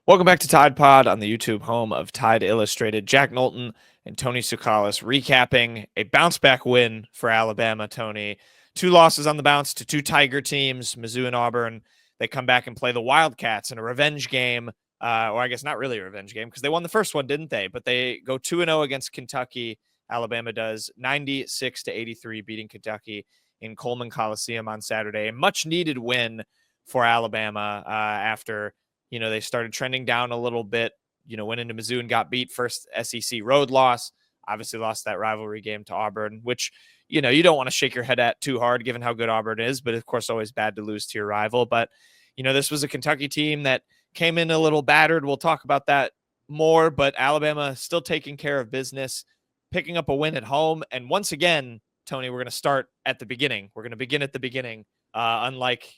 Welcome back to Tide Pod on the YouTube home of Tide Illustrated. Jack Knowlton and Tony Tsoukalis recapping a bounce-back win for Alabama, Tony. 2 losses on the bounce to 2 Tiger teams, Mizzou and Auburn. They come back and play the Wildcats in a revenge game, or I guess not really a revenge game because they won the first one, didn't they? But they go 2-0 against Kentucky. Alabama does 96-83, beating Kentucky in Coleman Coliseum on Saturday. A much-needed win for Alabama after they started trending down a little bit, went into Mizzou and got beat. First SEC road loss, obviously lost that rivalry game to Auburn, which, you don't want to shake your head at too hard given how good Auburn is, but of course, always bad to lose to your rival. But, this was a Kentucky team that came in a little battered. We'll talk about that more, but Alabama still taking care of business, picking up a win at home. And once again, Tony, we're going to start at the beginning. We're going to begin at the beginning. Unlike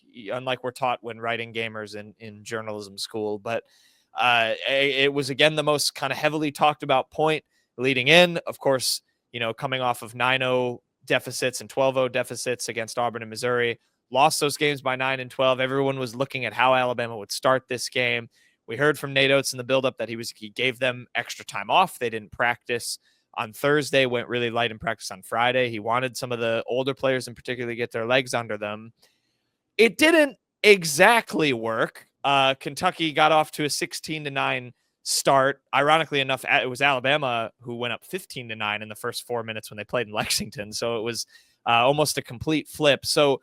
we're taught when writing gamers in journalism school. But it was, again, the most kind of heavily talked about point leading in. Of course, coming off of 9-0 deficits and 12-0 deficits against Auburn and Missouri, lost those games by 9 and 12. Everyone was looking at how Alabama would start this game. We heard from Nate Oats in the buildup that he gave them extra time off. They didn't practice on Thursday, went really light in practice on Friday. He wanted some of the older players in particular to get their legs under them. It didn't exactly work. Kentucky got off to a 16-9 start. Ironically enough, it was Alabama who went up 15-9 in the first 4 minutes when they played in Lexington. So it was almost a complete flip. So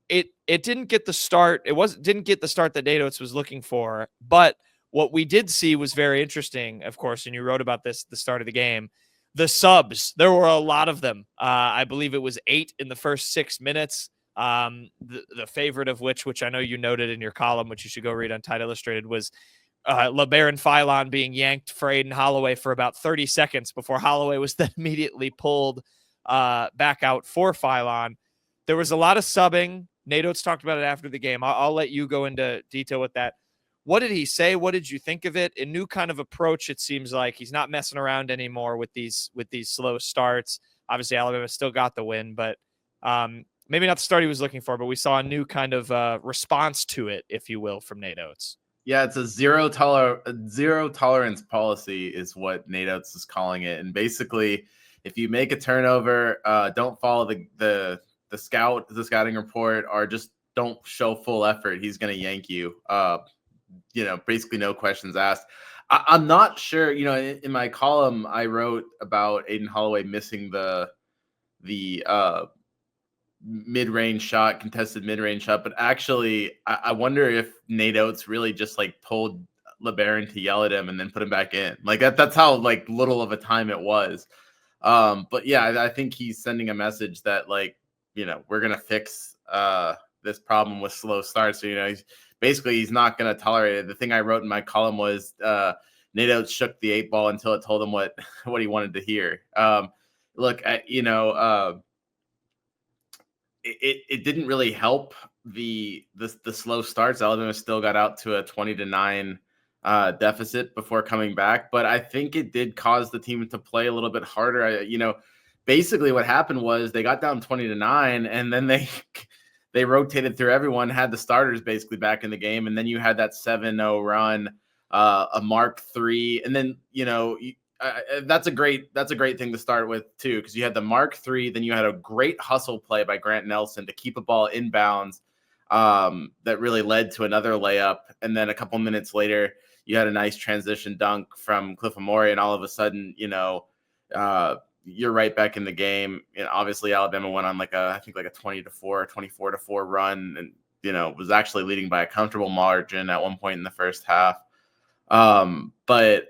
it didn't get the start. Didn't get the start that Nate Oats was looking for. But what we did see was very interesting, of course, and you wrote about this at the start of the game. The subs, there were a lot of them. I believe it was 8 in the first 6 minutes. The favorite of which I know you noted in your column, which you should go read on Tide Illustrated, was LeBaron Philon being yanked for Aiden Holloway for about 30 seconds before Holloway was then immediately pulled back out for Philon. There was a lot of subbing. Nate Oats talked about it after the game. I'll let you go into detail with that. What did he say? What did you think of it? A new kind of approach, it seems like. He's not messing around anymore with these slow starts. Obviously, Alabama still got the win, but maybe not the start he was looking for, but we saw a new kind of response to it, if you will, from Nate Oats. Yeah, it's a zero tolerance policy is what Nate Oats is calling it. And basically, if you make a turnover, don't follow the scouting report, or just don't show full effort, he's going to yank you. Basically no questions asked. I'm not sure, in my column, I wrote about Aiden Holloway missing the mid-range shot, contested mid-range shot. But actually, I wonder if Nate Oats really just pulled LeBaron to yell at him and then put him back in. That's how little of a time it was. But yeah, I think he's sending a message that we're going to fix this problem with slow starts. So, he's not going to tolerate it. The thing I wrote in my column was Nate Oats shook the 8 ball until it told him what he wanted to hear. It didn't really help the slow starts. Alabama still got out to a 20-9 deficit before coming back, but I think it did cause the team to play a little bit harder. Basically what happened was they got down 20-9, and then they rotated through everyone, had the starters basically back in the game, and then you had that 7-0 run, a Mark III, and then that's a great thing to start with too, because you had the Mark III, then you had a great hustle play by Grant Nelson to keep a ball inbounds that really led to another layup, and then a couple minutes later you had a nice transition dunk from Cliff Amore, and all of a sudden you're right back in the game. Obviously Alabama went on I think a 20-4, 24-4 run, and was actually leading by a comfortable margin at one point in the first half. But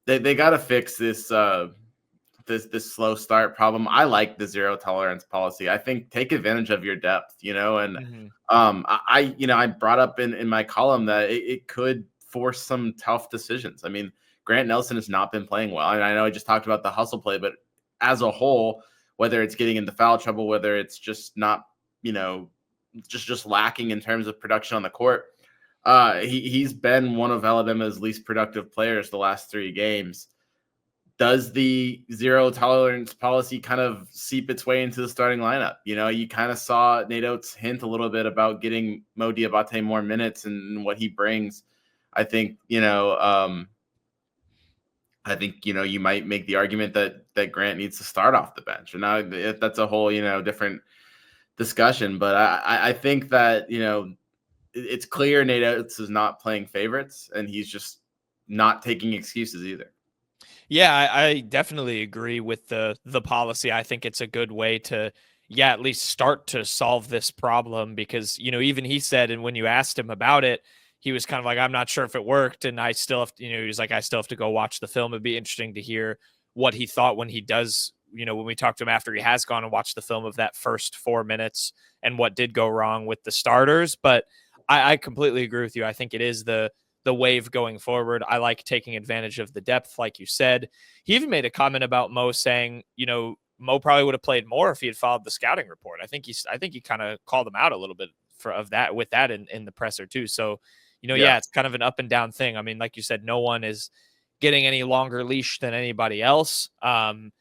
they got to fix this slow start problem. I like the zero tolerance policy. I think take advantage of your depth, and I brought up in my column that it could force some tough decisions. I mean, Grant Nelson has not been playing well, and I know I just talked about the hustle play, but as a whole, whether it's getting into foul trouble, whether it's just not, just lacking in terms of production on the court, he's been one of Alabama's least productive players the last 3 games. Does the zero tolerance policy kind of seep its way into the starting lineup? You kind of saw Nate Oats hint a little bit about getting Mo Diabate more minutes and what he brings. I think, you might make the argument that Grant needs to start off the bench. And now that's a whole, different discussion. But I think that, it's clear Nate Oats is not playing favorites, and he's just not taking excuses either. Yeah, I definitely agree with the policy. I think it's a good way to, yeah, at least start to solve this problem because, even he said, and when you asked him about it, he was kind of like, I'm not sure if it worked. And I still have to, he was like, I still have to go watch the film. It'd be interesting to hear what he thought when he does, when we talk to him after he has gone and watched the film of that first 4 minutes and what did go wrong with the starters. But I completely agree with you. I think it is the wave going forward. I like taking advantage of the depth, like you said. He even made a comment about Mo saying, Mo probably would have played more if he had followed the scouting report. I think he kind of called him out a little bit of that with that in the presser too. So, yeah, it's kind of an up and down thing. I mean, like you said, no one is getting any longer leash than anybody else. And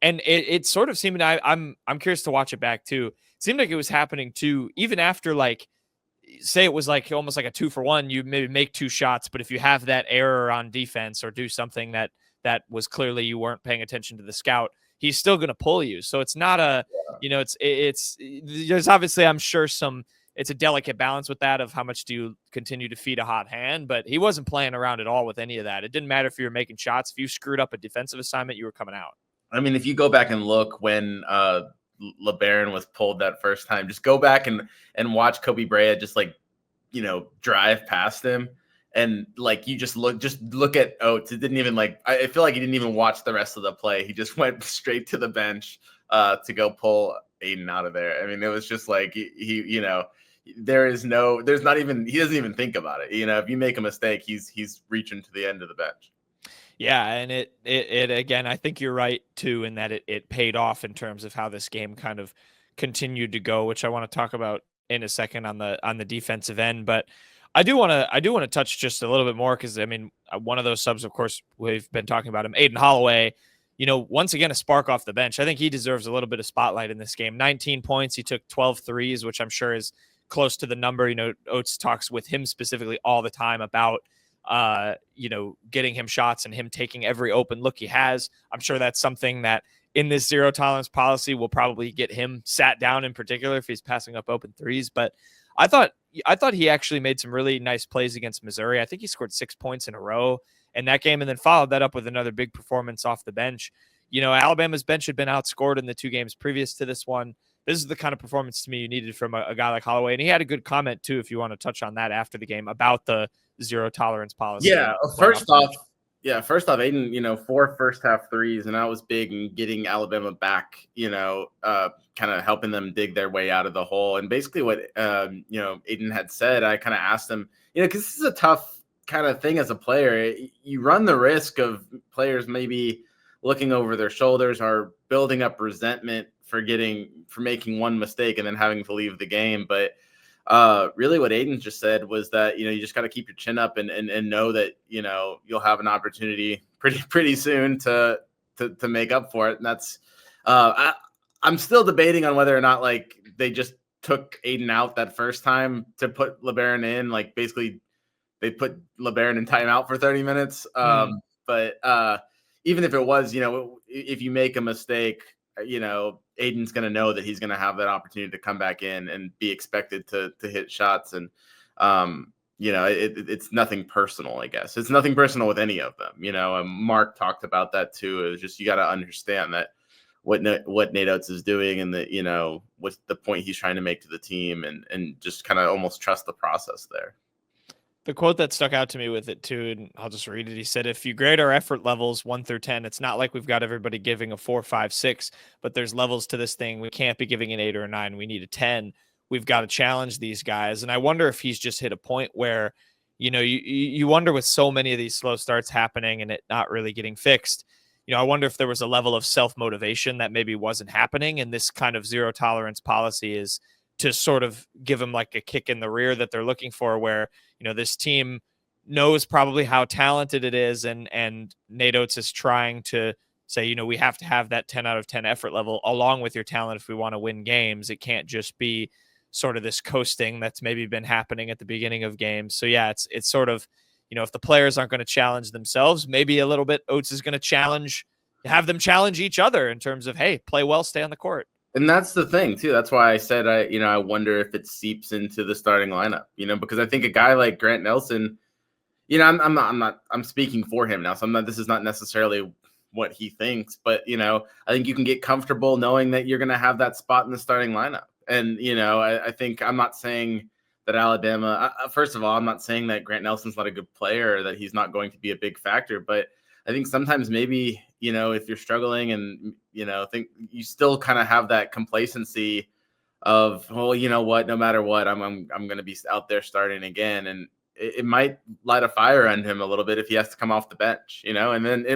it sort of seemed, I'm curious to watch it back too. It seemed like it was happening too, even after say it was like almost like a 2-for-1, you maybe make 2 shots, but if you have that error on defense or do something that was clearly you weren't paying attention to the scout, he's still going to pull you. So it's not it's there's obviously, I'm sure, it's a delicate balance with that of how much do you continue to feed a hot hand, but he wasn't playing around at all with any of that. It didn't matter if you were making shots. If you screwed up a defensive assignment, you were coming out. I mean, if you go back and look when LeBaron was pulled that first time, just go back and watch Kobe Bryant just drive past him, and you just look at Oates. It didn't even I feel like he didn't even watch the rest of the play. He just went straight to the bench to go pull Aiden out of there. I mean, it was just like he there's not even, he doesn't even think about it. If you make a mistake, he's reaching to the end of the bench. Yeah, and it again, I think you're right too in that it paid off in terms of how this game kind of continued to go, which I want to talk about in a second on the defensive end. But I do want to touch just a little bit more because I mean, one of those subs, of course, we've been talking about him, Aiden Holloway. Once again, a spark off the bench. I think he deserves a little bit of spotlight in this game. 19 points. He took 12 threes, which I'm sure is close to the number. Oates talks with him specifically all the time about getting him shots and him taking every open look he has. I'm sure that's something that in this zero tolerance policy will probably get him sat down in particular if he's passing up open threes. But I thought he actually made some really nice plays against Missouri. I think he scored 6 points in a row in that game and then followed that up with another big performance off the bench. Alabama's bench had been outscored in the 2 games previous to this one. This is the kind of performance to me you needed from a guy like Holloway. And he had a good comment too, if you want to touch on that after the game about the zero tolerance policy. Yeah. First off, Aiden, 4 first half threes, and that was big in getting Alabama back, kind of helping them dig their way out of the hole. And basically what, Aiden had said, I kind of asked him, because this is a tough kind of thing as a player. You run the risk of players maybe looking over their shoulders or building up resentment for making one mistake and then having to leave the game. But really what Aiden just said was that, you just got to keep your chin up and know that, you'll have an opportunity pretty soon to make up for it. And that's, I'm still debating on whether or not they just took Aiden out that first time to put LeBaron in, basically they put LeBaron in timeout for 30 minutes. But even if it was, if you make a mistake, Aiden's going to know that he's going to have that opportunity to come back in and be expected to hit shots. And, it's nothing personal, I guess. It's nothing personal with any of them. Mark talked about that too. It was just, you got to understand that what Nate Oats is doing and that, what's the point he's trying to make to the team and just kind of almost trust the process there. The quote that stuck out to me with it too, and I'll just read it. He said, if you grade our effort levels 1 through 10, it's not like we've got everybody giving a 4, 5, 6, but there's levels to this thing. We can't be giving an 8 or a 9. We need a 10. We've got to challenge these guys. And I wonder if he's just hit a point where, you wonder with so many of these slow starts happening and it not really getting fixed, I wonder if there was a level of self-motivation that maybe wasn't happening. And this kind of zero tolerance policy is to sort of give them like a kick in the rear that they're looking for, where, this team knows probably how talented it is. And Nate Oats is trying to say, we have to have that 10 out of 10 effort level along with your talent if we want to win games. It can't just be sort of this coasting that's maybe been happening at the beginning of games. So yeah, it's sort of, if the players aren't going to challenge themselves, maybe a little bit Oates is going to have them challenge each other in terms of, hey, play well, stay on the court. And that's the thing too. That's why I said I wonder if it seeps into the starting lineup, because I think a guy like Grant Nelson, I'm speaking for him now. So this is not necessarily what he thinks, but I think you can get comfortable knowing that you're going to have that spot in the starting lineup. And I think I'm not saying that Alabama. First of all, I'm not saying that Grant Nelson's not a good player or that he's not going to be a big factor, but I think sometimes maybe if you're struggling and think you still kind of have that complacency of, well, you know what, no matter what, I'm going to be out there starting again, and it might light a fire on him a little bit if he has to come off the bench, and then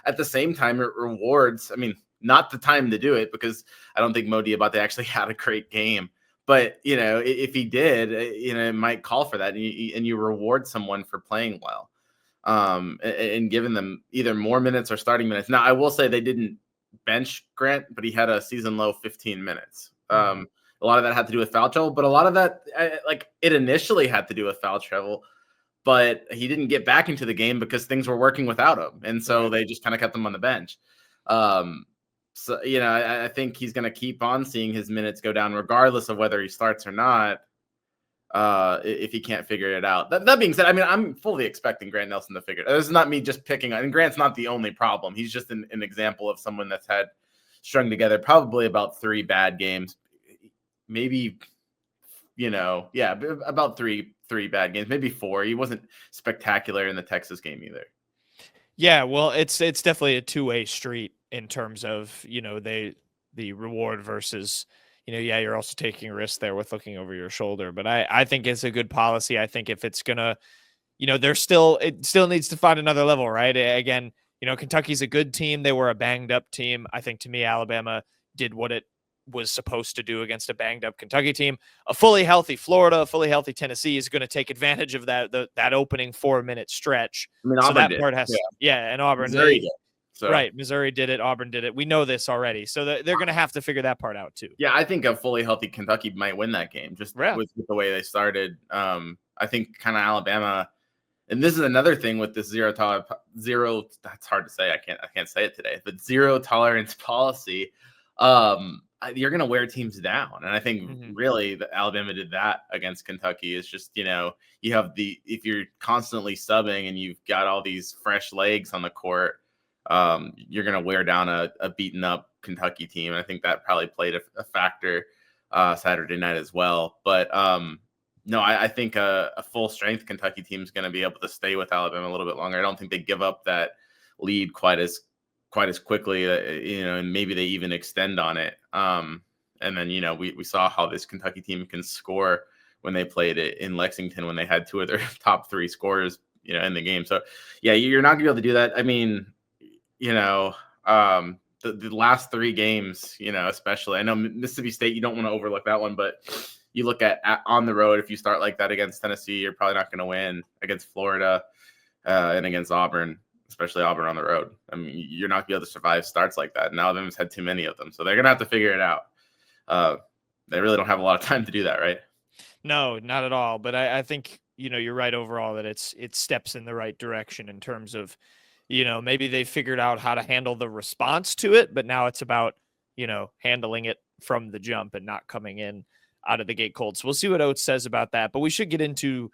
at the same time it rewards. I mean, not the time to do it because I don't think Mo Diabate actually had a great game, but if he did, it might call for that, and you reward someone for playing well. And giving them either more minutes or starting minutes. Now, I will say they didn't bench Grant, but he had a season low 15 minutes. A lot of that had to do with foul trouble, but a lot of that, it initially had to do with foul trouble, but he didn't get back into the game because things were working without him. And so they just kind of kept him on the bench. So, I think he's going to keep on seeing his minutes go down regardless of whether he starts or not. If he can't figure it out. That being said, I mean, I'm fully expecting Grant Nelson to figure it out. This is not me just picking on, and Grant's not the only problem. He's just an example of someone that's had strung together probably about 3 bad games. Maybe, about three bad games, maybe 4. He wasn't spectacular in the Texas game either. Yeah, well, it's definitely a two-way street in terms of, the reward versus you're also taking a risk there with looking over your shoulder. But I think it's a good policy. I think if it's gonna, it still needs to find another level, right? Again, Kentucky's a good team. They were a banged up team. I think to me, Alabama did what it was supposed to do against a banged up Kentucky team. A fully healthy Florida, a fully healthy Tennessee is going to take advantage of that opening 4-minute stretch. I mean, so Auburn that did. part has, and Auburn Missouri did. So. Right, Missouri did it, Auburn did it. We know this already, so they're going to have to figure that part out too. Yeah, I think a fully healthy Kentucky might win that game just with the way they started. I think kind of Alabama, and this is another thing with this zero. That's hard to say. I can't say it today, but zero tolerance policy. You're going to wear teams down, and I think really that Alabama did that against Kentucky. Is just you have if you're constantly subbing and you've got all these fresh legs on the court. You're going to wear down a beaten up Kentucky team. And I think that probably played a factor Saturday night as well. But no, I think a full strength Kentucky team is going to be able to stay with Alabama a little bit longer. I don't think they give up that lead quite as quickly, and maybe they even extend on it. And then, we saw how this Kentucky team can score when they played it in Lexington, when they had 2 of their top 3 scorers, in the game. So yeah, you're not gonna be able to do that. I mean, the last 3 games, especially, I know Mississippi State, you don't want to overlook that one, but you look at on the road, if you start like that against Tennessee, you're probably not going to win against Florida and against Auburn, especially Auburn on the road. I mean, you're not going to be able to survive starts like that. And Alabama's had too many of them, so they're going to have to figure it out. They really don't have a lot of time to do that, right? No, not at all. But I think, you're right overall that it steps in the right direction in terms of, maybe they figured out how to handle the response to it, but now it's about, handling it from the jump and not coming in out of the gate cold. So we'll see what Oates says about that. But we should get into,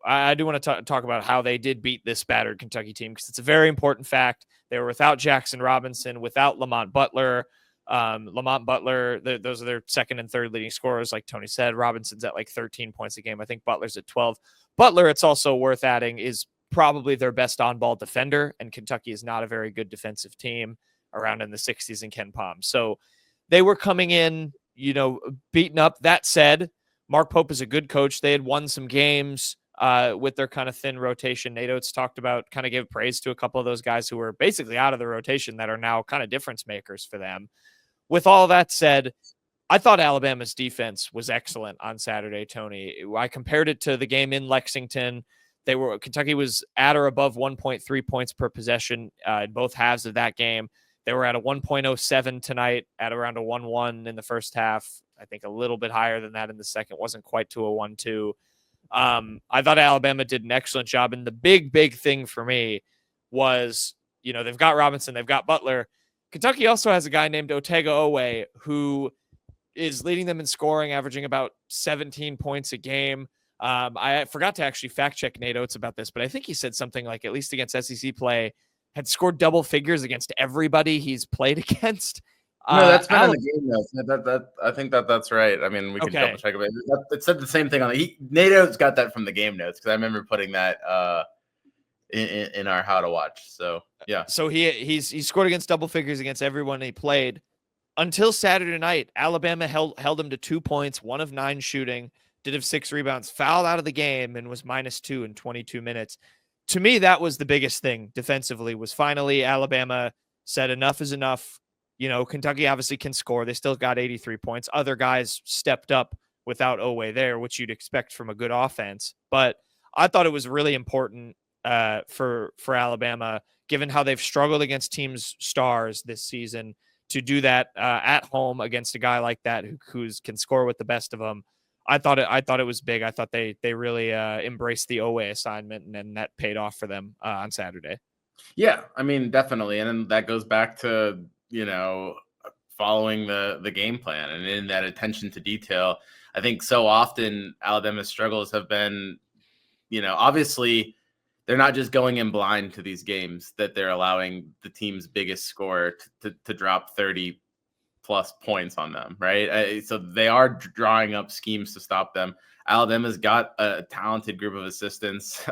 I do want to talk about how they did beat this battered Kentucky team, because it's a very important fact. They were without Jackson Robinson, without Lamont Butler. Those are their second and third leading scorers. Like Tony said, Robinson's at like 13 points a game. I think Butler's at 12. Butler, it's also worth adding, is probably their best on-ball defender, and Kentucky is not a very good defensive team around in the 60s in Ken Palm. So they were coming in, beaten up. That said, Mark Pope is a good coach. They had won some games with their kind of thin rotation. Nate Oats talked about, kind of gave praise to a couple of those guys who were basically out of the rotation that are now kind of difference makers for them. With all that said, I thought Alabama's defense was excellent on Saturday, Tony. I compared it to the game in Lexington. Kentucky was at or above 1.3 points per possession in both halves of that game. They were at a 1.07 tonight, at around a 1.1 in the first half. I think a little bit higher than that in the second. Wasn't quite to a 1.2. I thought Alabama did an excellent job. And the big thing for me was, they've got Robinson, they've got Butler. Kentucky also has a guy named Otega Owe who is leading them in scoring, averaging about 17 points a game. I forgot to actually fact check Nate Oats about this, but I think he said something like, at least against SEC play, had scored double figures against everybody he's played against. No, that's been in the game notes. I think that's right. I mean, we can Okay. double check it. It said the same thing on the Nate Oats got that from the game notes because I remember putting that in our how to watch. So yeah. So he scored against double figures against everyone he played until Saturday night. Alabama held him to 2 points, 1 of 9 shooting, did have 6 rebounds, fouled out of the game, and was -2 in 22 minutes. To me, that was the biggest thing defensively, was finally Alabama said enough is enough. Kentucky obviously can score. They still got 83 points. Other guys stepped up without Owe there, which you'd expect from a good offense. But I thought it was really important for Alabama, given how they've struggled against teams' stars this season, to do that at home against a guy like that who can score with the best of them. I thought it was big. I thought they really embraced the Owe assignment, and then that paid off for them on Saturday. Yeah, I mean, definitely. And then that goes back to, following the game plan and in that attention to detail. I think so often Alabama's struggles have been, obviously they're not just going in blind to these games, that they're allowing the team's biggest scorer to drop 30 plus points on them, right? So they are drawing up schemes to stop them. Alabama's got a talented group of assistants.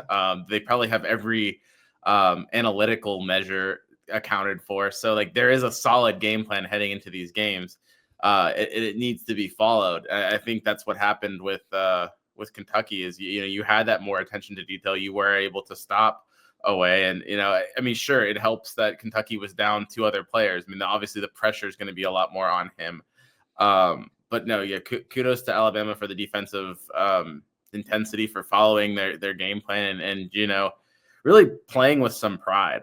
They probably have every analytical measure accounted for. So like there is a solid game plan heading into these games. It needs to be followed. I think that's what happened with Kentucky is, you had that more attention to detail. You were able to stop Owe. And, I mean, sure, it helps that Kentucky was down 2 other players. I mean, obviously the pressure is going to be a lot more on him. But no, yeah, kudos to Alabama for the defensive intensity, for following their game plan and really playing with some pride.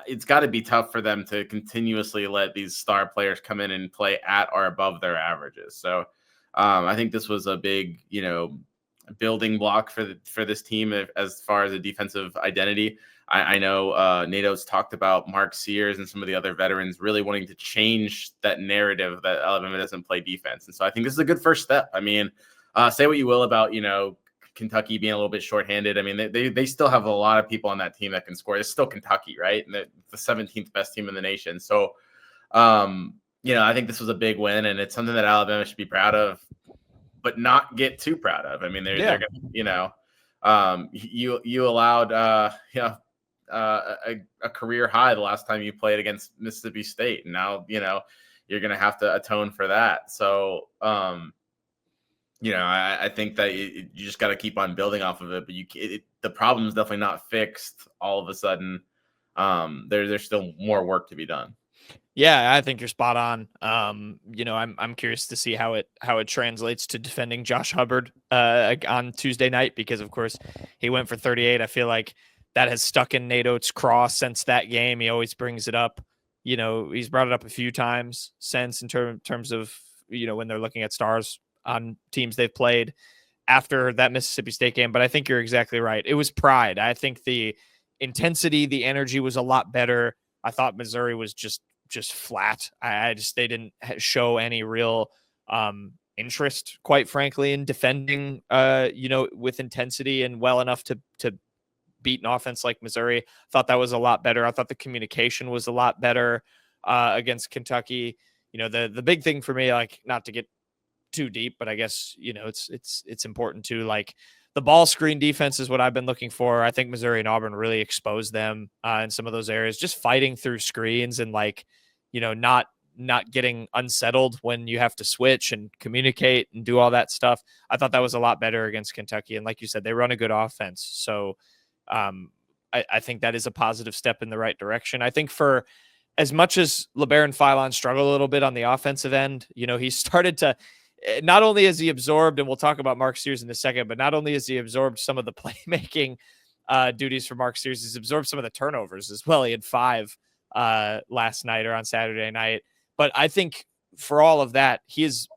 It's got to be tough for them to continuously let these star players come in and play at or above their averages. So I think this was a big, building block for this team as far as a defensive identity. I know Nate Oats talked about Mark Sears and some of the other veterans really wanting to change that narrative that Alabama doesn't play defense. And so I think this is a good first step. I mean, say what you will about, Kentucky being a little bit shorthanded. I mean, they still have a lot of people on that team that can score. It's still Kentucky, right? And the 17th best team in the nation. So, I think this was a big win, and it's something that Alabama should be proud of, but not get too proud of. I mean, they're going to, you allowed, a career high the last time you played against Mississippi State. And now, you're going to have to atone for that. So, I think that you just got to keep on building off of it, but the problem is definitely not fixed all of a sudden. There's still more work to be done. Yeah, I think you're spot on. I'm curious to see how it translates to defending Josh Hubbard on Tuesday night, because of course he went for 38. I feel like that has stuck in Nate Oats' craw since that game. He always brings it up. He's brought it up a few times since in terms of when they're looking at stars on teams they've played after that Mississippi State game. But I think you're exactly right. It was pride. I think the intensity, the energy was a lot better. I thought Missouri was just flat. They didn't show any real interest, quite frankly, in defending, with intensity and well enough to beat an offense like Missouri. Thought that was a lot better. I thought the communication was a lot better against Kentucky. The big thing for me, like, not to get too deep, but I guess, it's important to, like, the ball screen defense is what I've been looking for. I think Missouri and Auburn really exposed them in some of those areas, just fighting through screens and, like, not getting unsettled when you have to switch and communicate and do all that stuff. I thought that was a lot better against Kentucky. And like you said, they run a good offense. So I think that is a positive step in the right direction. I think for as much as LeBaron Philon struggled a little bit on the offensive end, he started to, not only has he absorbed, and we'll talk about Mark Sears in a second, but not only has he absorbed some of the playmaking duties for Mark Sears, he's absorbed some of the turnovers as well. He had 5 last night or on Saturday night. But I think for all of that, he was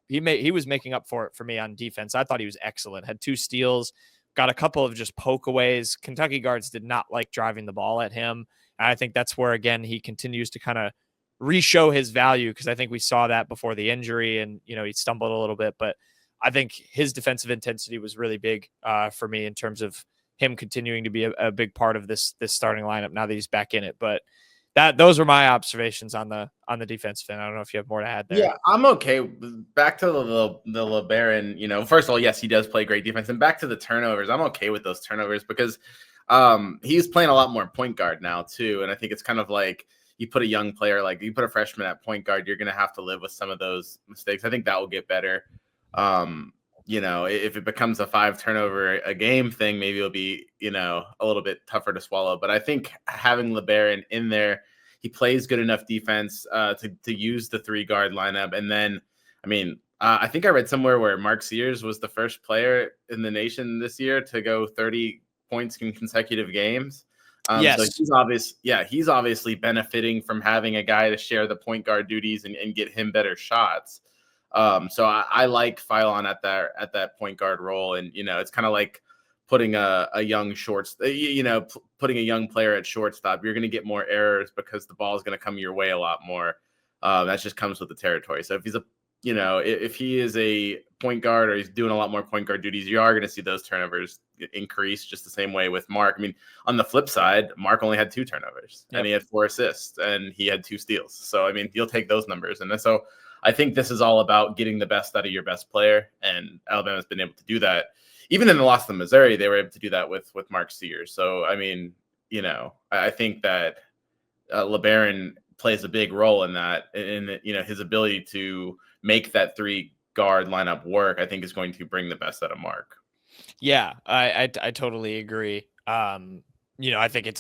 making up for it for me on defense. I thought he was excellent. Had 2 steals, got a couple of just pokeaways. Kentucky guards did not like driving the ball at him. And I think that's where, again, he continues to kind of re-show his value, because I think we saw that before the injury, and he stumbled a little bit, but I think his defensive intensity was really big for me in terms of him continuing to be a big part of this starting lineup now that he's back in it. But those were my observations on the defensive end. I don't know if you have more to add there. Yeah, I'm okay. Back to the LeBaron, first of all, yes, he does play great defense. And back to the turnovers, I'm okay with those turnovers because he's playing a lot more point guard now too. And I think it's kind of like you put a young player, like you put a freshman at point guard, you're going to have to live with some of those mistakes. I think that will get better. If it becomes a 5 turnover a game thing, maybe it'll be, a little bit tougher to swallow. But I think having LeBaron in there, he plays good enough defense to use the 3 guard lineup. And then, I think I read somewhere where Mark Sears was the first player in the nation this year to go 30 points in consecutive games. Yes. So he's obviously benefiting from having a guy to share the point guard duties and get him better shots. So I like Phylon at that point guard role. And, it's kind of like putting a young putting a young player at shortstop. You're going to get more errors because the ball is going to come your way a lot more. That just comes with the territory. So if he's if he is a point guard or he's doing a lot more point guard duties, you are going to see those turnovers increase just the same way with Mark. On the flip side, Mark only had 2 turnovers and he had 4 assists and he had 2 steals. So, you'll take those numbers. And so I think this is all about getting the best out of your best player. And Alabama's been able to do that. Even in the loss to Missouri, they were able to do that with Mark Sears. So, I think that LeBaron plays a big role in that. And, his ability to make that 3 guard lineup work, I think is going to bring the best out of Mark. Yeah, I totally agree. I think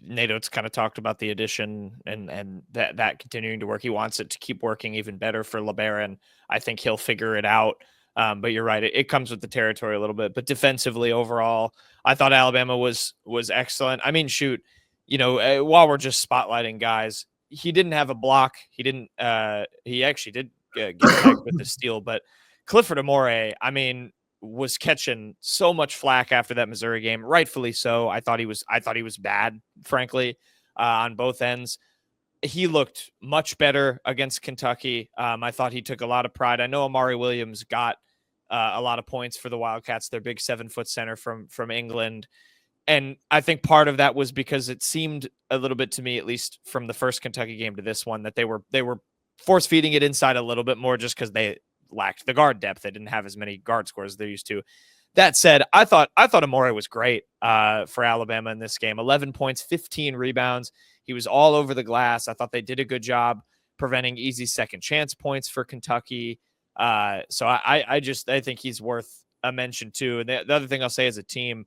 Nate Oats kind of talked about the addition and that continuing to work. He wants it to keep working even better for LeBaron. I think he'll figure it out. But you're right. It comes with the territory a little bit, but defensively overall, I thought Alabama was excellent. While we're just spotlighting guys, he didn't have a block. He actually did get back with the steal, but Clifford Amore, was catching so much flack after that Missouri game, rightfully so. I thought he was bad, frankly, on both ends. He looked much better against Kentucky. I thought he took a lot of pride. I know Amari Williams got a lot of points for the Wildcats, their big 7-foot center from England. And I think part of that was because it seemed a little bit to me, at least from the first Kentucky game to this one, that they were force feeding it inside a little bit more just because they lacked the guard depth. They didn't have as many guard scores as they used to. That said, I thought Amore was great for Alabama in this game. 11 points, 15 rebounds. He was all over the glass. I thought they did a good job preventing easy second chance points for Kentucky. So I think he's worth a mention too. And the other thing I'll say as a team,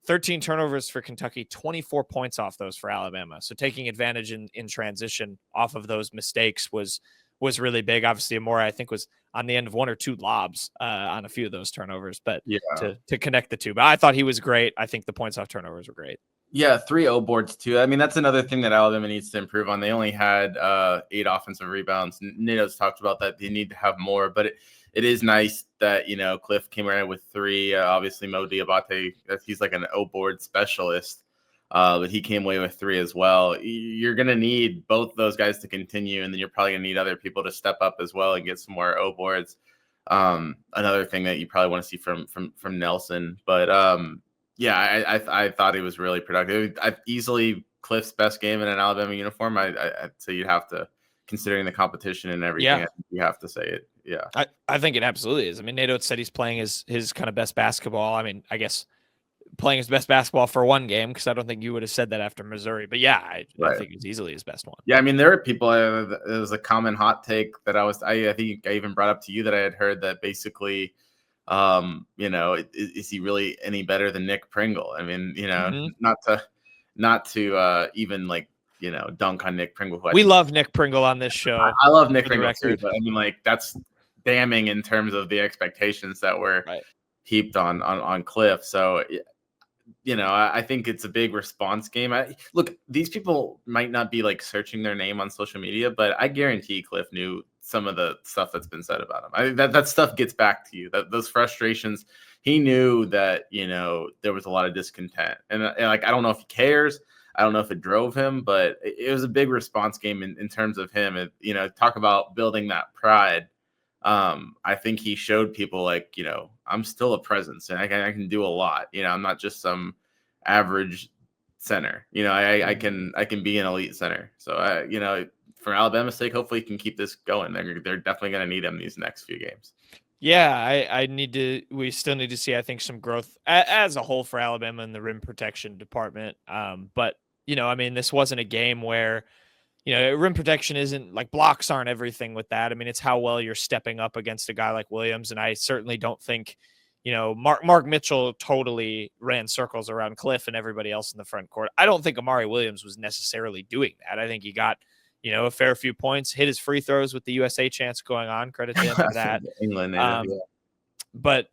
13 turnovers for Kentucky, 24 points off those for Alabama. So taking advantage in transition off of those mistakes was really big. Obviously, Amore, I think, was on the end of 1 or 2 lobs on a few of those turnovers, but to connect the two. But I thought he was great. I think the points off turnovers were great. Yeah, 3 O boards too. That's another thing that Alabama needs to improve on. They only had 8 offensive rebounds. Nato's talked about that. They need to have more, but it is nice that, Cliff came around with 3. Obviously, Mo Diabate, he's like an O board specialist. But he came away with 3 as well. You're going to need both those guys to continue, and then you're probably going to need other people to step up as well and get some more O boards. Another thing that you probably want to see from Nelson. But I thought he was really productive. Easily Cliff's best game in an Alabama uniform. I'd say you'd have to, considering the competition and everything, you have to say it. Yeah, I think it absolutely is. Nate Oats said he's playing his kind of best basketball. I guess playing his best basketball for one game, because I don't think you would have said that after Missouri. But I think it's easily his best one. Yeah, there are people. It was a common hot take that I think I even brought up to you that I had heard that basically, is he really any better than Nick Pringle? Not to even dunk on Nick Pringle. We love Nick Pringle on this show. I love Nick Pringle too, but that's damning in terms of the expectations that were heaped on Cliff. So, I think it's a big response game. Look, these people might not be searching their name on social media, but I guarantee Cliff knew some of the stuff that's been said about him. I think that stuff gets back to you. That those frustrations. He knew that there was a lot of discontent, and like I don't know if he cares. I don't know if it drove him, but it was a big response game in terms of him. Talk about building that pride. I think he showed people like, I'm still a presence and I can do a lot. I'm not just some average center. I can be an elite center. So for Alabama's sake, hopefully he can keep this going. They're definitely going to need him these next few games. Yeah, we still need to see, I think, some growth as a whole for Alabama in the rim protection department. But this wasn't a game where, rim protection isn't like blocks aren't everything with that. I mean, it's how well you're stepping up against a guy like Williams. And I certainly don't think, Mark Mitchell totally ran circles around Cliff and everybody else in the front court. I don't think Amari Williams was necessarily doing that. I think he got, a fair few points, hit his free throws with the USA chance going on. Credit to him for that. England, But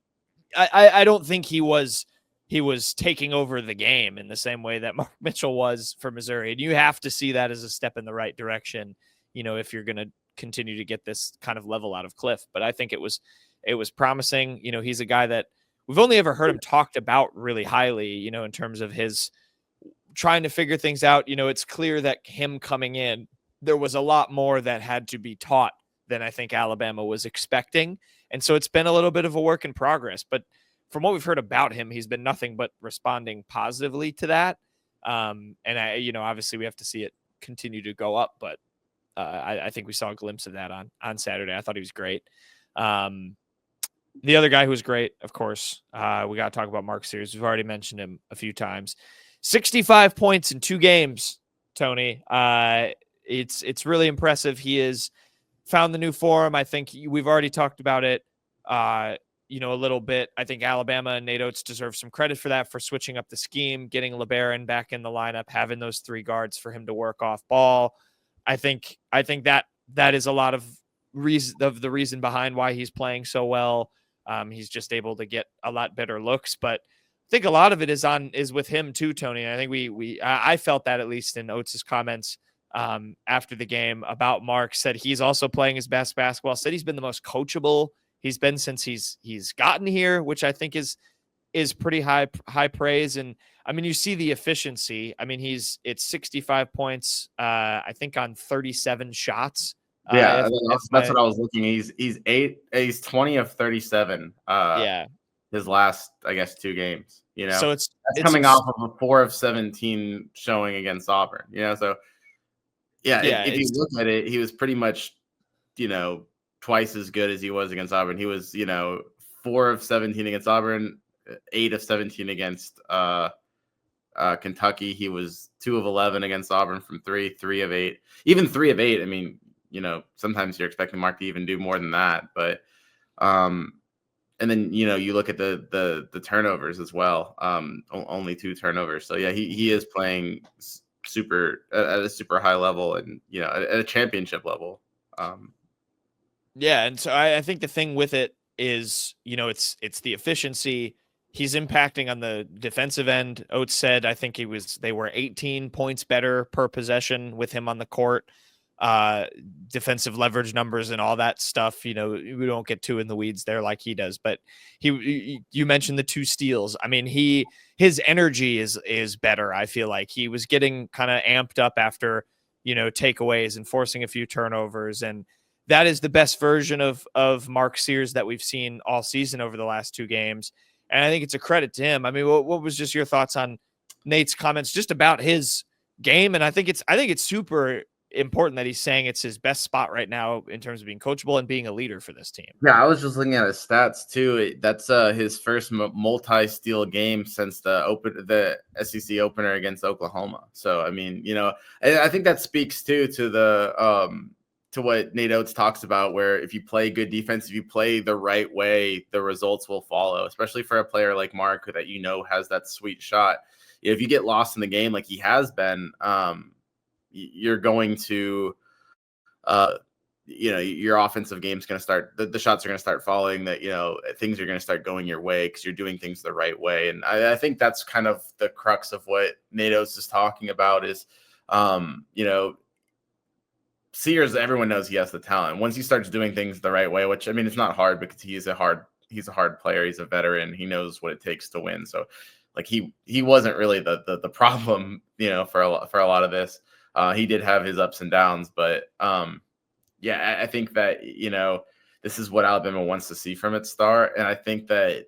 I don't think he was taking over the game in the same way that Mark Mitchell was for Missouri. And you have to see that as a step in the right direction, if you're going to continue to get this kind of level out of Cliff. But I think it was promising. He's a guy that we've only ever heard him talked about really highly, in terms of his trying to figure things out. It's clear that him coming in, there was a lot more that had to be taught than I think Alabama was expecting. And so it's been a little bit of a work in progress, but from what we've heard about him, he's been nothing but responding positively to that. And obviously we have to see it continue to go up, but I think we saw a glimpse of that on Saturday. I thought he was great. The other guy who was great, of course, we got to talk about Mark Sears. We've already mentioned him a few times. 65 points in 2 games, Tony. It's really impressive. He has found the new form. I think we've already talked about it, a little bit. I think Alabama and Nate Oats deserve some credit for that, for switching up the scheme, getting LeBaron back in the lineup, having those 3 guards for him to work off ball. I think that is a lot of the reason behind why he's playing so well. He's just able to get a lot better looks, but I think a lot of it is with him too, Tony. And I think I felt that, at least in Oats's comments after the game about Mark. Said he's also playing his best basketball, said he's been the most coachable he's been since he's gotten here, which I think is pretty high praise. And I mean, you see the efficiency. I mean, it's 65 points, I think, on 37 shots. That's what I was looking. He's 20 of 37. His last, I guess, 2 games. So that's coming off of a 4 of 17 showing against Auburn. So if you look at it, he was pretty much, twice as good as he was against Auburn. He was, 4 of 17 against Auburn, 8 of 17 against Kentucky. He was 2 of 11 against Auburn from 3, 3 of 8, even 3 of 8. I mean, sometimes you're expecting Mark to even do more than that, but and then you look at the turnovers as well. Only 2 turnovers. So yeah, he is playing at a super high level, and at a championship level. And so I think the thing with it is, it's the efficiency. He's impacting on the defensive end. Oates said, I think they were 18 points better per possession with him on the court. Defensive leverage numbers and all that stuff. We don't get too in the weeds there like he does, but you mentioned the 2 steals. I mean, his energy is better. I feel like he was getting kind of amped up after, takeaways and forcing a few turnovers. And that is the best version of Mark Sears that we've seen all season over the last 2 games. And I think it's a credit to him. I mean, what was just your thoughts on Nate's comments just about his game? And I think it's super important that he's saying it's his best spot right now in terms of being coachable and being a leader for this team. Yeah, I was just looking at his stats too. That's his first multi-steal game since the SEC opener against Oklahoma. So I mean, I think that speaks too to the to what Nate Oats talks about, where if you play good defense, if you play the right way, the results will follow, especially for a player like Mark that has that sweet shot. If you get lost in the game like he has been, you're going to, your offensive game's going to start, the shots are going to start falling, that, things are going to start going your way because you're doing things the right way. And I think that's kind of the crux of what Nate Oats is talking about is, Sears, everyone knows he has the talent. Once he starts doing things the right way, which I mean, it's not hard because he's a hard player. He's a veteran. He knows what it takes to win. So, like he wasn't really the problem, for a lot of this. He did have his ups and downs, but yeah, I think that this is what Alabama wants to see from its start, and I think that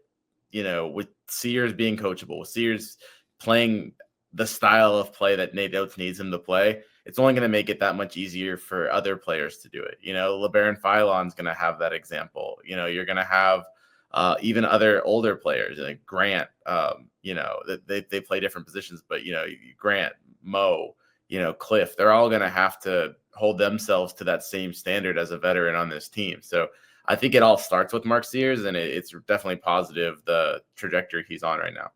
with Sears being coachable, with Sears playing the style of play that Nate Oats needs him to play, it's only going to make it that much easier for other players to do it. LeBaron Philon's going to have that example. You're going to have even other older players like Grant. They play different positions, but Grant, Mo, Cliff, they're all going to have to hold themselves to that same standard as a veteran on this team. So I think it all starts with Mark Sears, and it's definitely positive, the trajectory he's on right now.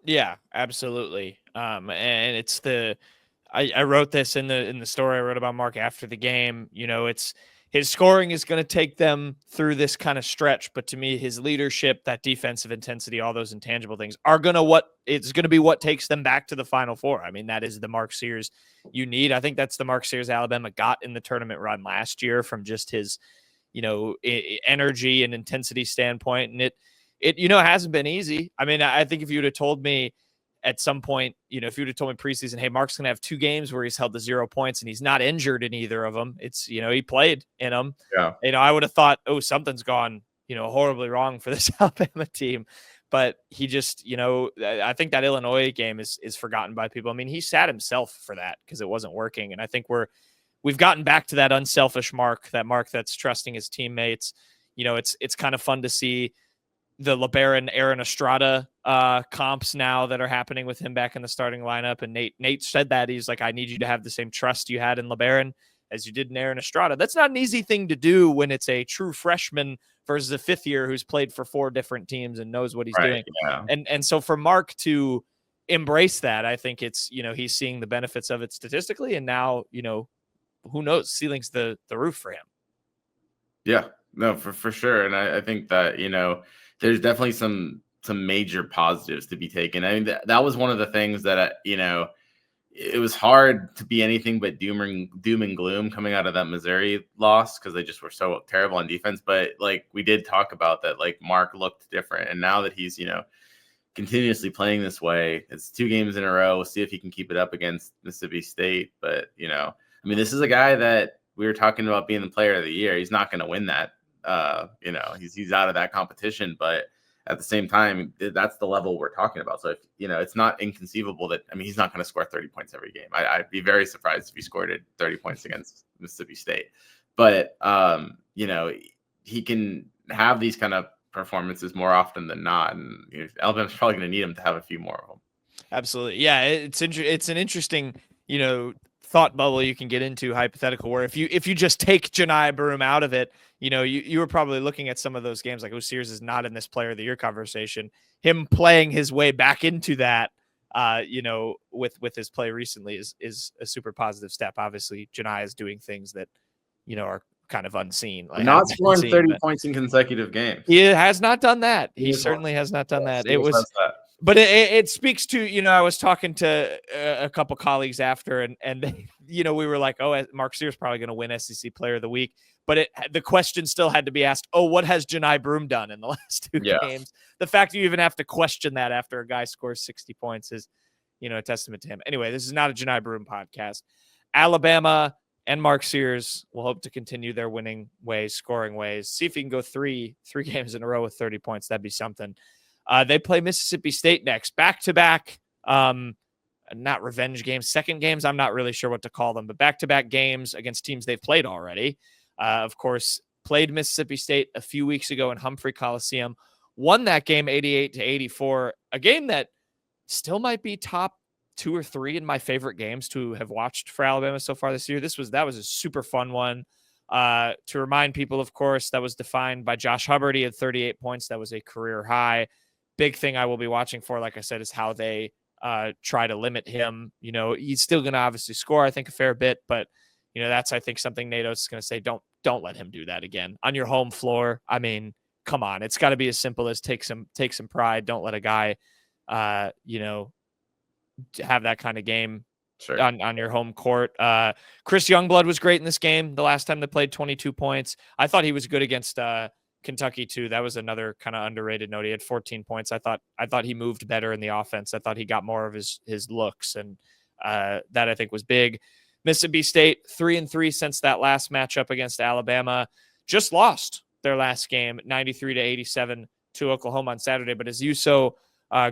Yeah, absolutely. And it's I wrote this in the story I wrote about Mark after the game. It's his scoring is going to take them through this kind of stretch, but to me, his leadership, that defensive intensity, all those intangible things it's going to be what takes them back to the Final Four. I mean, that is the Mark Sears you need. I think that's the Mark Sears Alabama got in the tournament run last year from just his, energy and intensity standpoint. And it hasn't been easy. I mean, I think if you would have told me at some point, if you would have told me preseason, hey, Mark's going to have 2 games where he's held to 0 points and he's not injured in either of them. It's, he played in them. Yeah. I would have thought, oh, something's gone, horribly wrong for this Alabama team. But he just, I think that Illinois game is forgotten by people. I mean, he sat himself for that because it wasn't working. And I think we've gotten back to that unselfish Mark that's trusting his teammates. It's kind of fun to see the LeBaron, Aaron Estrada comps now that are happening with him back in the starting lineup. And Nate said that he's like, I need you to have the same trust you had in LeBaron as you did in Aaron Estrada. That's not an easy thing to do when it's a true freshman versus a 5th year who's played for 4 different teams and knows what he's doing. Yeah. And so for Mark to embrace that, I think it's, he's seeing the benefits of it statistically. And now, who knows, ceiling's the roof for him. Yeah, no, for sure. And I think that, there's definitely some major positives to be taken. I mean, that was one of the things that, it was hard to be anything but doom and gloom coming out of that Missouri loss because they just were so terrible on defense. But like we did talk about that, like Mark looked different. And now that he's, continuously playing this way, it's 2 games in a row. We'll see if he can keep it up against Mississippi State. But, I mean, this is a guy that we were talking about being the player of the year. He's not going to win that. He's out of that competition, but at the same time, that's the level we're talking about. So if, it's not inconceivable that, I mean, he's not going to score 30 points every game. I'd be very surprised if he scored 30 points against Mississippi State, but he can have these kind of performances more often than not. And Alabama's probably going to need him to have a few more of them. Absolutely. Yeah. It's an interesting, thought bubble you can get into, hypothetical, where if you just take Janai Broome out of it, you were probably looking at some of those games like, oh, Sears is not in this player of the year conversation. Him playing his way back into that, with his play recently is a super positive step. Obviously, Janai is doing things that, are kind of unseen. Like not scoring 30 points in consecutive games. He has not done that. He certainly has not done that. It was. But it speaks to, I was talking to a couple colleagues after and they, we were like, oh, Mark Sears probably going to win SEC Player of the Week. But the question still had to be asked, oh, what has Janai Broome done in the last 2 games? The fact you even have to question that after a guy scores 60 points is, a testament to him. Anyway, this is not a Janai Broome podcast. Alabama and Mark Sears will hope to continue their winning ways, scoring ways. See if he can go three games in a row with 30 points. That'd be something. They play Mississippi State next, back-to-back, not revenge games, second games. I'm not really sure what to call them, but back-to-back games against teams they've played already. Of course, played Mississippi State a few weeks ago in Humphrey Coliseum, won that game 88-84, a game that still might be top 2 or 3 in my favorite games to have watched for Alabama so far this year. That was a super fun one. To remind people, of course, that was defined by Josh Hubbard. He had 38 points. That was a career high. Big thing I will be watching for, like I said, is how they try to limit him. He's still going to obviously score, I think, a fair bit, but that's, I think, something Nate Oats is going to say, don't let him do that again on your home floor. I mean, come on. It's got to be as simple as take some pride. Don't let a guy, have that kind of game Sure. on your home court. Chris Youngblood was great in this game. The last time they played, 22 points. I thought he was good against Kentucky too. That was another kind of underrated note. He had 14 points. I thought he moved better in the offense. I thought he got more of his looks, and that I think was big. Mississippi State 3-3 since that last matchup against Alabama. Just lost their last game, 93-87 to Oklahoma on Saturday. But as you so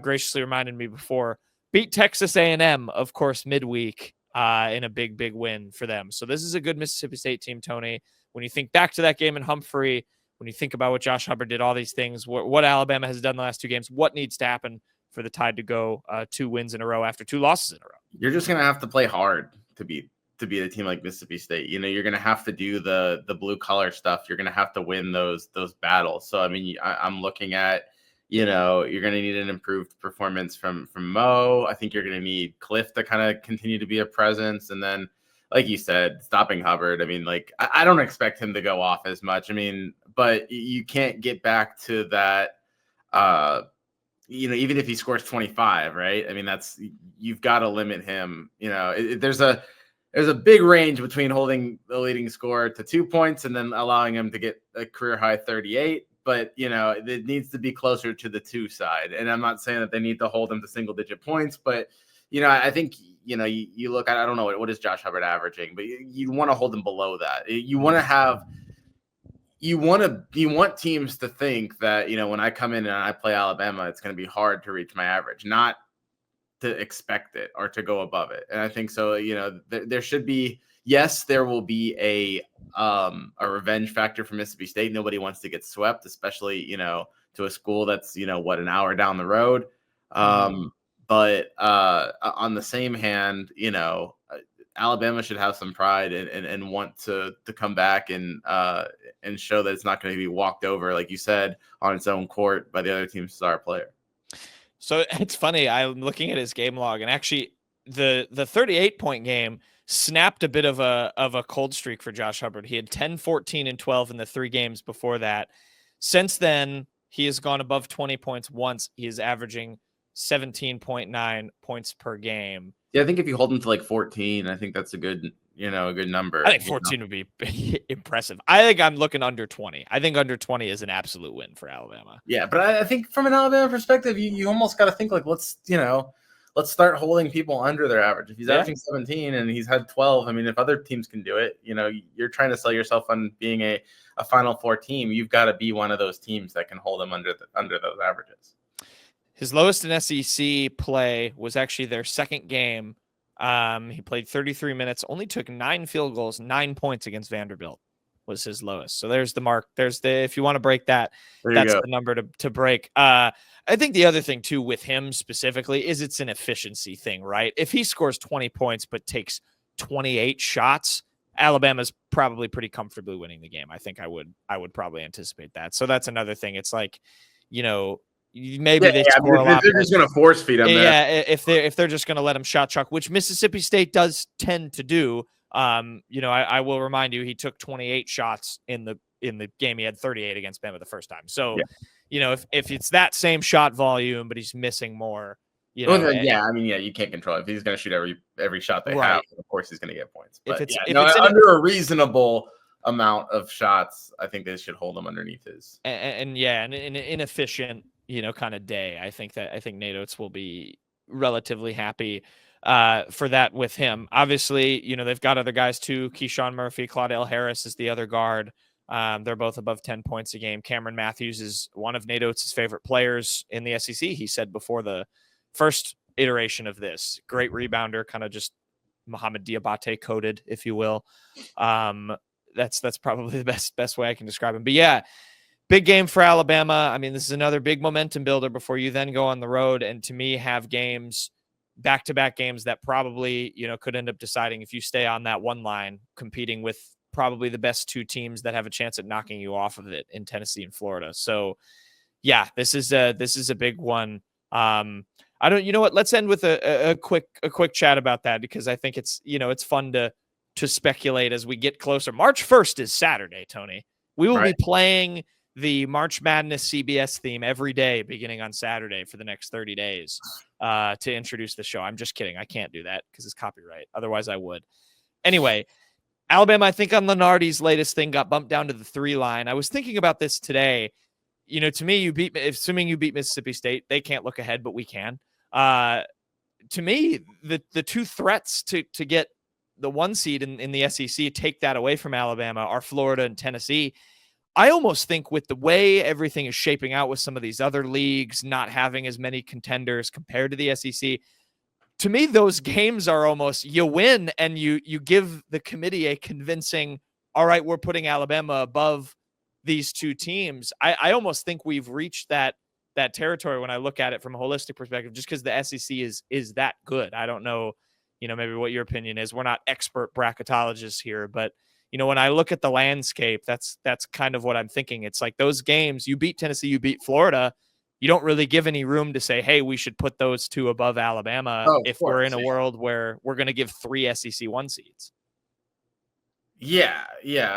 graciously reminded me before, beat Texas A&M, of course, midweek in a big win for them. So this is a good Mississippi State team, Tony. When you think back to that game in Humphrey, when you think about what Josh Hubbard did, all these things, what Alabama has done the last two games, what needs to happen for the Tide to go 2 wins in a row after 2 losses in a row? You're just going to have to play hard to beat a team like Mississippi State. You're going to have to do the blue collar stuff. You're going to have to win those battles. So, I mean, I'm looking at, you're going to need an improved performance from Mo. I think you're going to need Cliff to kind of continue to be a presence. And then, like you said, stopping Hubbard. I mean, like, I don't expect him to go off as much. I mean, but you can't get back to that, even if he scores 25, right? I mean, you've got to limit him. There's a big range between holding the leading scorer to 2 points and then allowing him to get a career high 38. But, it needs to be closer to the 2 side. And I'm not saying that they need to hold him to single digit points, but, I think, you look at, I don't know, what is Josh Hubbard averaging, but you want to hold him below that. You want teams to think that, when I come in and I play Alabama, it's going to be hard to reach my average, not to expect it or to go above it. And I think so, there should be, yes, there will be a revenge factor for Mississippi State. Nobody wants to get swept, especially, to a school that's, an hour down the road. But on the same hand, Alabama should have some pride and want to come back and show that it's not going to be walked over, like you said, on its own court by the other team's star player. So it's funny. I'm looking at his game log, and actually the 38-point game snapped a bit of a cold streak for Josh Hubbard. He had 10, 14, and 12 in the 3 games before that. Since then, he has gone above 20 points once. He is averaging 17.9 points per game. Yeah, I think if you hold him to like 14, I think that's a good number. I think 14 would be impressive. I think I'm looking under 20. I think under 20 is an absolute win for Alabama. Yeah, but I think from an Alabama perspective, you almost got to think like, let's start holding people under their average. If he's averaging 17 and he's had 12, I mean, if other teams can do it, you're trying to sell yourself on being a Final Four team. You've got to be one of those teams that can hold them under those averages. His lowest in SEC play was actually their second game. He played 33 minutes, only took 9 field goals, 9 points against Vanderbilt was his lowest. So there's the mark. If you want to break that, that's the number to break. I think the other thing too with him specifically is it's an efficiency thing, right? If he scores 20 points but takes 28 shots, Alabama's probably pretty comfortably winning the game. I think I would probably anticipate that. So that's another thing. It's like, maybe they score a lot. They're just going to force feed him. Yeah, if they're just going to let him shot chuck, which Mississippi State does tend to do. I will remind you, he took 28 shots in the game. He had 38 against Bama the first time. So, if it's that same shot volume, but he's missing more. You can't control it. If he's going to shoot every shot they have, of course he's going to get points. But if it's under a reasonable amount of shots, I think they should hold him underneath his. And an inefficient, kind of day. I think Nate Oats will be relatively happy for that with him. Obviously, they've got other guys too. Keyshawn Murphy, Claudell Harris is the other guard. They're both above 10 points a game. Cameron Matthews is one of Nate Oats' favorite players in the SEC. He said before the first iteration of this, great rebounder, kind of just Mohamed Diabate coded, if you will. That's probably the best way I can describe him. But yeah, big game for Alabama. I mean, this is another big momentum builder before you then go on the road and to me have games, back-to-back games that probably, could end up deciding if you stay on that one line, competing with probably the best 2 teams that have a chance at knocking you off of it in Tennessee and Florida. So yeah, this is a big one. Let's end with a quick chat about that, because I think it's, it's fun to speculate as we get closer. March 1st is Saturday, Tony. We will be playing the March Madness CBS theme every day beginning on Saturday for the next 30 days. to introduce the show. I'm just kidding. I can't do that because it's copyright. Otherwise, I would. Anyway, Alabama, I think on Lenardi's latest thing, got bumped down to the 3 line. I was thinking about this today. To me, assuming you beat Mississippi State, they can't look ahead, but we can. To me, the 2 threats to get the 1 seed in the SEC, take that away from Alabama, are Florida and Tennessee. I almost think with the way everything is shaping out with some of these other leagues not having as many contenders compared to the SEC, to me, those games are almost, you win and you give the committee a convincing, all right, we're putting Alabama above these 2 teams. I almost think we've reached that territory when I look at it from a holistic perspective, just because the SEC is that good. I don't know, maybe what your opinion is. We're not expert bracketologists here, but when I look at the landscape, that's kind of what I'm thinking. It's like those games, you beat Tennessee, you beat Florida, you don't really give any room to say, hey, we should put those 2 above Alabama if we're in a world where we're going to give 3 SEC 1 seeds. Yeah.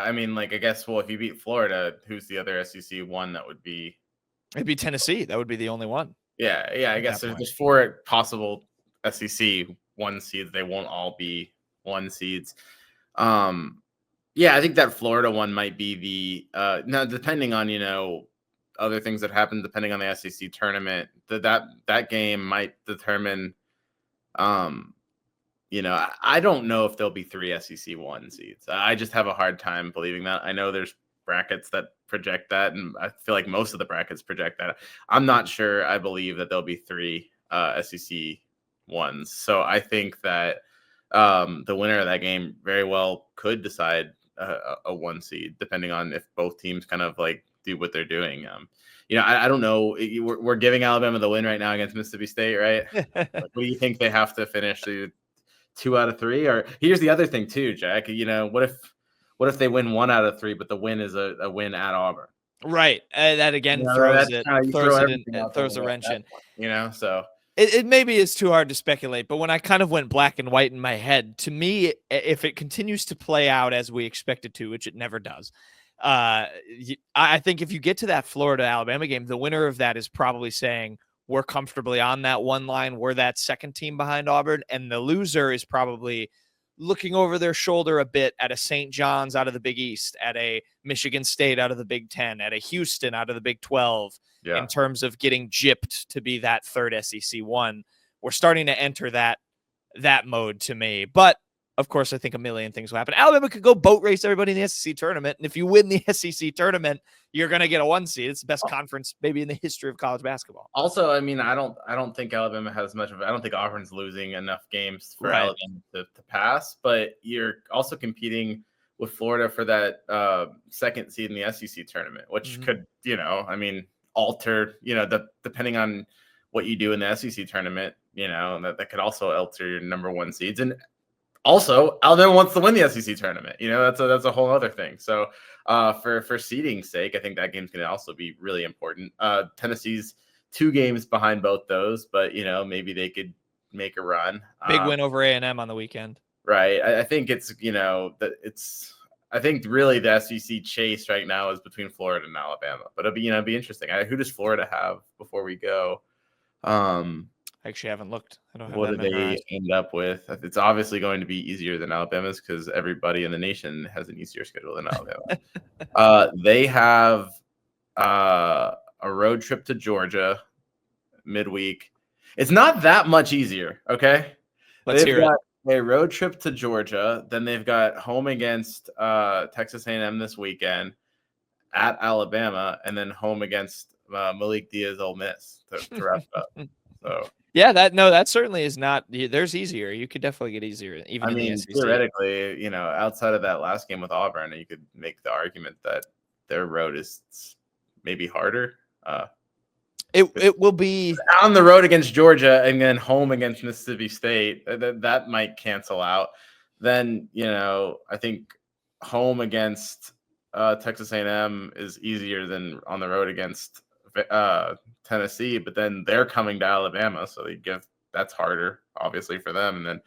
I mean, I guess, well, if you beat Florida, who's the other SEC 1 that would be? It'd be Tennessee. That would be the only one. Yeah. I guess there's 4 possible SEC 1 seeds. They won't all be 1 seeds. Yeah, I think that Florida one might be the now, depending on other things that happen, depending on the SEC tournament, that game might determine. I don't know if there'll be 3 SEC 1 seeds. I just have a hard time believing that. I know there's brackets that project that, and I feel like most of the brackets project that. I'm not sure. I believe that there'll be 3 SEC 1s. So I think that the winner of that game very well could decide a 1 seed, depending on if both teams kind of do what they're doing. I don't know. We're giving Alabama the win right now against Mississippi State, right? What do you think they have to finish? 2 out of 3? Or here's the other thing too, Jack. What if they win 1 out of 3, but the win is a win at Auburn? Right. That again throws a wrench in. So. It maybe is too hard to speculate, but when I kind of went black and white in my head, to me, if it continues to play out as we expect it to, which it never does, I think if you get to that Florida-Alabama game, the winner of that is probably saying we're comfortably on that 1 line, we're that second team behind Auburn, and the loser is probably looking over their shoulder a bit at a St. John's out of the Big East, at a Michigan State out of the Big Ten, at a Houston out of the Big 12. Yeah. In terms of getting gypped to be that 3rd SEC 1. We're starting to enter that mode to me. But, of course, I think a million things will happen. Alabama could go boat race everybody in the SEC tournament, and if you win the SEC tournament, you're going to get a 1 seed. It's the best conference maybe in the history of college basketball. Also, I mean, I don't think Alabama has much of. I don't think Auburn's losing enough games for Alabama to pass. But you're also competing with Florida for that 2nd seed in the SEC tournament, which could, alter, depending on what you do in the SEC tournament, that could also alter your number 1 seeds. And also, Alabama wants to win the SEC tournament. That's a whole other thing. So for seeding's sake, I think that game's going to also be really important. Tennessee's 2 games behind both those, but maybe they could make a run. Big win over A&M on the weekend. Right. I think I think really the SEC chase right now is between Florida and Alabama, but it'll be interesting. Who does Florida have before we go? I actually haven't looked. I don't have what that do memorized. They end up with? It's obviously going to be easier than Alabama's because everybody in the nation has an easier schedule than Alabama. They have a road trip to Georgia midweek. It's not that much easier. Okay. Let's hear it. A road trip to Georgia, then they've got home against Texas A&M this weekend, at Alabama, and then home against Malik Diaz Ole Miss to wrap up. So yeah, that certainly is not. There's easier. You could definitely get easier, even in the SEC. Theoretically, outside of that last game with Auburn, you could make the argument that their road is maybe harder. It will be on the road against Georgia and then home against Mississippi State. That might cancel out. Then, I think home against Texas A&M is easier than on the road against Tennessee, but then they're coming to Alabama, so that's harder, obviously, for them. And then,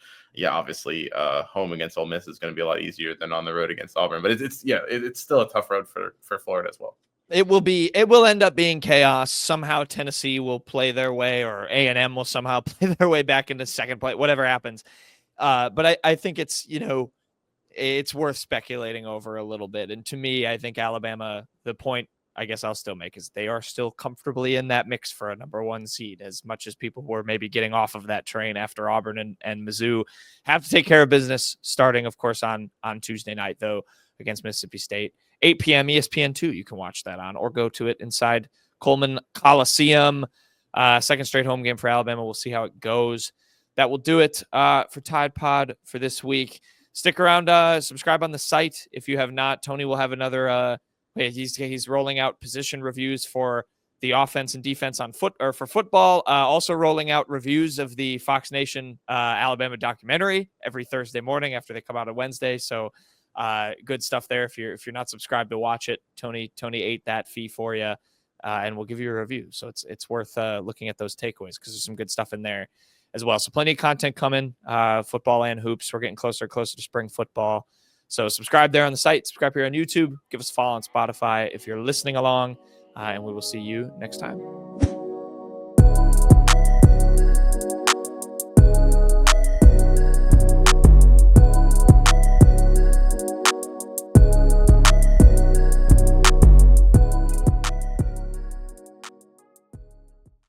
obviously, home against Ole Miss is going to be a lot easier than on the road against Auburn. But it's still a tough road for Florida as well. It will end up being chaos. Somehow Tennessee will play their way, or A&M will somehow play their way back into second place, whatever happens. But I think it's, it's worth speculating over a little bit. And to me, I think Alabama, the point I guess I'll still make is they are still comfortably in that mix for a number 1 seed, as much as people were maybe getting off of that train after Auburn and Mizzou have to take care of business starting, of course, on Tuesday night, though, against Mississippi State. 8 p.m. ESPN2, you can watch that on, or go to it inside Coleman Coliseum. Second straight home game for Alabama. We'll see how it goes. That will do it for Tide Pod for this week. Stick around, subscribe on the site if you have not. Tony will have another, he's rolling out position reviews for the offense and defense on for football. Also rolling out reviews of the Fox Nation Alabama documentary every Thursday morning after they come out on Wednesday. So good stuff there. If you're not subscribed to watch it, Tony ate that fee for you, and we'll give you a review. So it's worth looking at those takeaways, because there's some good stuff in there as well. So plenty of content coming, football and hoops. We're getting closer and closer to spring football. So subscribe there on the site. Subscribe here on YouTube. Give us a follow on Spotify if you're listening along, and we will see you next time.